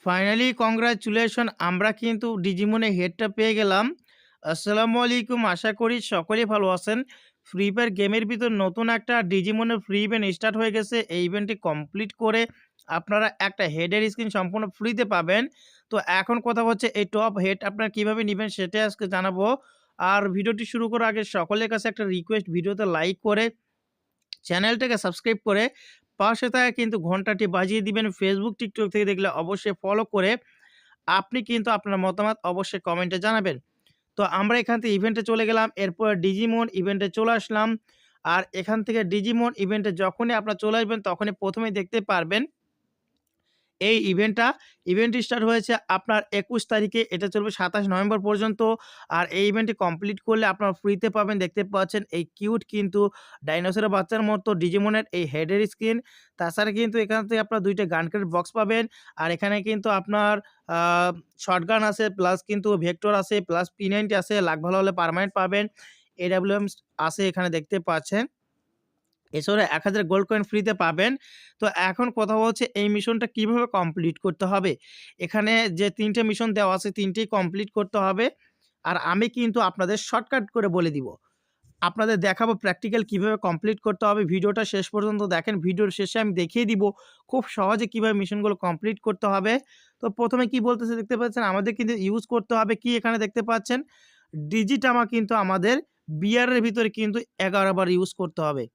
Finally congratulation আমরা কিন্তু ডিজিমনে হেডটা পেয়ে গেলাম। আসসালামু আলাইকুম, আশা করি সকলেই ভালো আছেন। ফ্রি ফায়ার গেমের ভিতর নতুন একটা ডিজিমনের ফ্রি ইভেন্ট স্টার্ট হয়ে গেছে। এই ইভেন্টটি কমপ্লিট করে আপনারা একটা হেডের স্ক্রিন সম্পূর্ণ ফ্রিতে পাবেন। তো এখন কথা হচ্ছে এই টপ হেড আপনারা কিভাবে নিবেন সেটাই আজকে জানাবো। আর ভিডিওটি শুরু করার আগে সকলের কাছে একটা রিকোয়েস্ট, ভিডিওতে লাইক করে চ্যানেলটাকে সাবস্ক্রাইব করে পাশে থাকা কিন্তু ঘন্টাটি বাজিয়ে দিবেন। ফেসবুক, টিকটক থেকে দেখলে অবশ্যই ফলো করে আপনি কিন্তু আপনার মতামত অবশ্যই কমেন্টে জানাবেন। তো আমরা এখান থেকে ইভেন্টে চলে গেলাম। এরপর ডিজিমন ইভেন্টে চলে আসলাম। আর এখান থেকে ডিজিমন ইভেন্টে যখনই আপনারা চলে আসবেন তখনই প্রথমেই দেখতে পারবেন এই ইভেন্ট স্টার্ট হয়েছে আপনার ২১ তারিখে। এটা চলবে ২৭ নভেম্বর পর্যন্ত। আর এই ইভেন্টটি কমপ্লিট করলে আপনারা ফ্রিতে পাবেন, দেখতে পাচ্ছেন এই কিউট কিন্তু ডাইনোসরের বাচ্চার মতো ডিজিমনের এই হেডের স্কিন। তাছাড়া কিন্তু এখান থেকে আপনারা ২ টা গান ক্রেট বক্স পাবেন। আর এখানে কিন্তু আপনার আ শটগান আছে, প্লাস কিন্তু ভেক্টর আছে, প্লাস P90 আছে। লাক ভালো হলে পার্মানেন্ট পাবেন। AWM আছে এখানে দেখতে পাচ্ছেন। এছাড়া ১,০০০ গোল্ড কয়েন ফ্রিতে পাবেন। তো এখন কথা হচ্ছে এই মিশনটা কিভাবে কমপ্লিট করতে হবে। এখানে যে ৩ টে মিশন দেওয়া আছে ৩ টেই কমপ্লিট করতে হবে। আর আমি কিন্তু আপনাদের শর্টকাট করে বলে দিব। আপনাদের দেখাবো প্র্যাকটিক্যাল কিভাবে কমপ্লিট করতে হবে। ভিডিওটা শেষ পর্যন্ত দেখেন। ভিডিওর শেষে আমি দেখিয়ে দিব খুব সহজে কিভাবে মিশনগুলো কমপ্লিট করতে হবে। তো ১ম এ কি বলতেছে দেখতে পাচ্ছেন, আমাদের কিন্তু ইউজ করতে হবে কি এখানে দেখতে পাচ্ছেন, ডিজিটামা কিন্তু আমাদের বিআর এর ভিতরে কিন্তু ১১ বার ইউজ করতে হবে।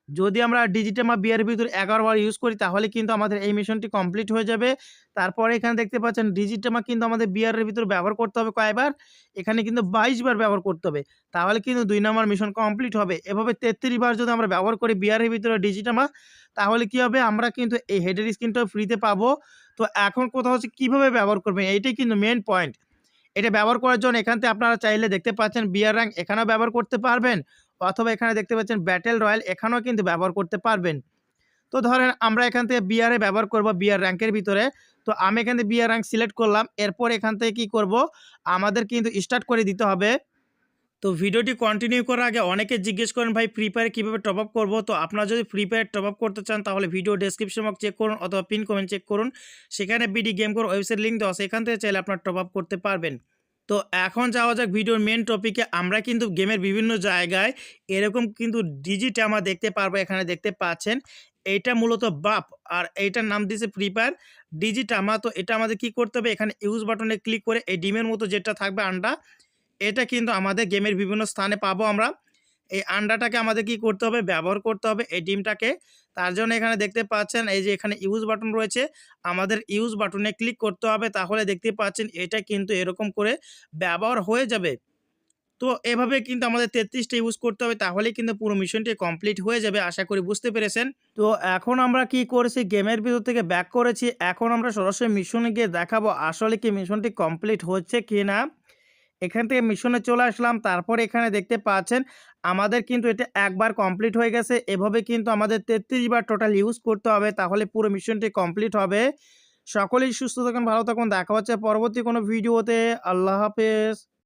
যদি আমরা ডিজিটামা বিয়ার ভিতরে ১১ বার ইউজ করি তাহলে কিন্তু আমাদের এই মিশনটি কমপ্লিট হয়ে যাবে। তারপরে এখানে দেখতে পাচ্ছেন ডিজিটামা কিন্তু আমাদের বিয়ারের ভিতরে ব্যবহার করতে হবে কয়বার? এখানে কিন্তু ২২ বার ব্যবহার করতে হবে। তাহলে কিন্তু ২ নম্বর মিশন কমপ্লিট হবে। এভাবে ৩৩ বার যদি আমরা ব্যবহার করি বিয়ারের ভিতরে ডিজিটামা, তাহলে কি হবে? আমরা কিন্তু এই হেডের স্ক্রিনটাও ফ্রিতে পাবো। তো এখন কথা হচ্ছে কিভাবে ব্যবহার করবেন? এইটাই কিন্তু মেইন পয়েন্ট। এটা ব্যবহার করার জন্য এখান থেকে আপনারা চাইলে দেখতে পাচ্ছেন বিয়ার র‍্যাঙ্ক এখানেও ব্যবহার করতে পারবেন, অথবা এখানে দেখতে পাচ্ছেন ব্যাটেল রয়্যাল এখানেও কিন্তু ব্যবহার করতে পারবেন। তো ধরেন আমরা এখান থেকে বিআর এ ব্যবহার করব বিআর র‍্যাঙ্কের ভিতরে। তো আমি এখান থেকে বিআর র‍্যাঙ্ক সিলেক্ট করলাম। এরপর এখান থেকে কি করব? আমাদের কিন্তু স্টার্ট করে দিতে হবে। তো ভিডিওটি কন্টিনিউ করার আগে অনেকে জিজ্ঞেস করেন ভাই ফ্রি ফায়ার কিভাবে টপ আপ করব? তো আপনারা যদি ফ্রি ফায়ার টপ আপ করতে চান তাহলে ভিডিও ডেসক্রিপশন বক্স চেক করুন অথবা পিন কমেন্ট চেক করুন। সেখানে BD game core website link দেওয়া আছে। এখান থেকে চাইলে আপনারা টপ আপ করতে পারবেন। তো এখন যাওয়া যাক ভিডিওর মেন টপিকে। আমরা কিন্তু গেমের বিভিন্ন জায়গায় এরকম কিন্তু ডিজিটামা দেখতে পারবো। এখানে দেখতে পাচ্ছেন এইটা মূলত বাপ, আর এইটার নাম দিয়েছে ফ্রি ফায়ার ডিজিটামা। তো এটা আমাদের কি করতে হবে? এখানে ইউজ বাটনে ক্লিক করে এই ডিমের মতো যেটা থাকবে আন্ডা, এটা কিন্তু আমাদের গেমের বিভিন্ন স্থানে পাবো আমরা। এই আন্ডাটাকে আমাদের কি করতে হবে? ব্যবহার করতে হবে এই ডিমটাকে। তার জন্য এখানে দেখতে পাচ্ছেন এই যে এখানে ইউজ বাটন রয়েছে। আমাদের ইউজ বাটনে ক্লিক করতে হবে। তাহলে দেখতে পাচ্ছেন এটা কিন্তু এরকম করে ব্যবহার হয়ে যাবে। তো এভাবে কিন্তু আমাদের ৩৩ টা ইউজ করতে হবে, তাহলেই কিন্তু পুরো মিশনটি কমপ্লিট হয়ে যাবে। আশা করি বুঝতে পেরেছেন। তো এখন আমরা কি করেছি? গেমের ভিতর থেকে ব্যাক করেছি। এখন আমরা সরাসরি মিশনে গিয়ে দেখাবো আসলে কি মিশনটি কমপ্লিট হচ্ছে কিনা। এখান থেকে মিশনে চলে আসলাম। তারপরে এখানে দেখতে পাচ্ছেন আমাদের কিন্তু এটা একবার কমপ্লিট হয়ে গেছে। এভাবে কিন্তু আমাদের ৩৩ বার টোটাল ইউজ করতে হবে, তাহলে পুরো মিশনটি কমপ্লিট হবে। সকলেই সুস্থ থাকুন, ভালো থাকুন। দেখা হচ্ছে পরবর্তী কোনো ভিডিওতে। আল্লাহ হাফেজ।